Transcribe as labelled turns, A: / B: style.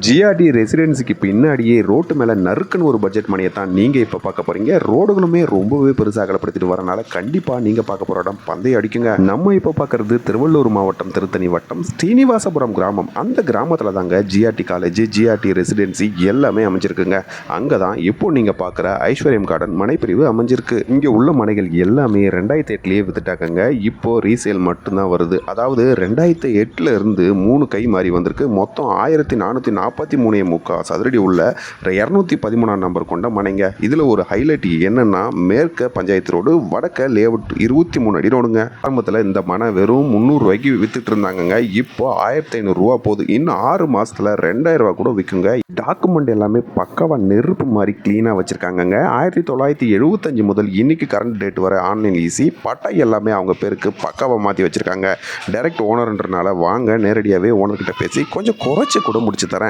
A: GRT ரெசிடென்சிக்கு பின்னாடியே road மேலே நறுக்குன்னு ஒரு பட்ஜெட் மணியை தான் நீங்கள் இப்போ பார்க்க போகிறீங்க. ரோடுகளுமே ரொம்பவே பெருசாக அகலப்படுத்திட்டு வரனால கண்டிப்பாக நீங்கள் பார்க்க போகிற இடம் பந்தய அடிக்குங்க. நம்ம இப்போ பார்க்குறது திருவள்ளூர் மாவட்டம் திருத்தணி வட்டம் ஸ்ரீனிவாசபுரம் கிராமம். அந்த கிராமத்தில் தாங்க ஜிஆர்டி காலேஜ், ஜிஆர்டி ரெசிடென்சி எல்லாமே அமைஞ்சிருக்குங்க. அங்கே தான் இப்போ நீங்கள் பார்க்குற ஐஸ்வர்யம் கார்டன் மனைப்பிரிவு அமைஞ்சிருக்கு. இங்கே உள்ள மனைகள் எல்லாமே 2008லேயே வித்துட்டாங்க. இப்போது ரீசேல் மட்டும்தான் வருது. அதாவது 2008 இருந்து 3 கை மாறி வந்திருக்கு. மொத்தம் 1443 சதுரடி உள்ள 213 நம்பர் கொண்ட மனைங்க. இதில் ஒரு ஹைலைட் என்னன்னா, மேற்க பஞ்சாயத்து ரோடு, வடக்க லேஅவுட் 23 அடி ரோடுங்க. ஆரம்பத்தில் இந்த மனை வெறும் 300 ரூபாய்க்கு வித்துட்டு இருந்தாங்க. இப்போ 1500 ரூபா போகுது. இன்னும் 6 மாசத்துல 2000 ரூபா கூட விற்குங்க. டாக்குமெண்ட் எல்லாமே பக்காவா நெருப்பு மாதிரி கிளீனாக வச்சிருக்காங்க. 1975 முதல் இன்னைக்கு கரண்ட் டேட் வர ஆன்லைன் ஈஸி. பட்டா எல்லாமே அவங்க பேருக்கு பக்காவாக மாற்றி வச்சிருக்காங்க. டைரக்ட் ஓனர்ன்றனால வாங்க நேரடியாகவே ஓனர்கிட்ட பேசி கொஞ்சம் குறைச்சி கூட முடிச்சு தரேன்.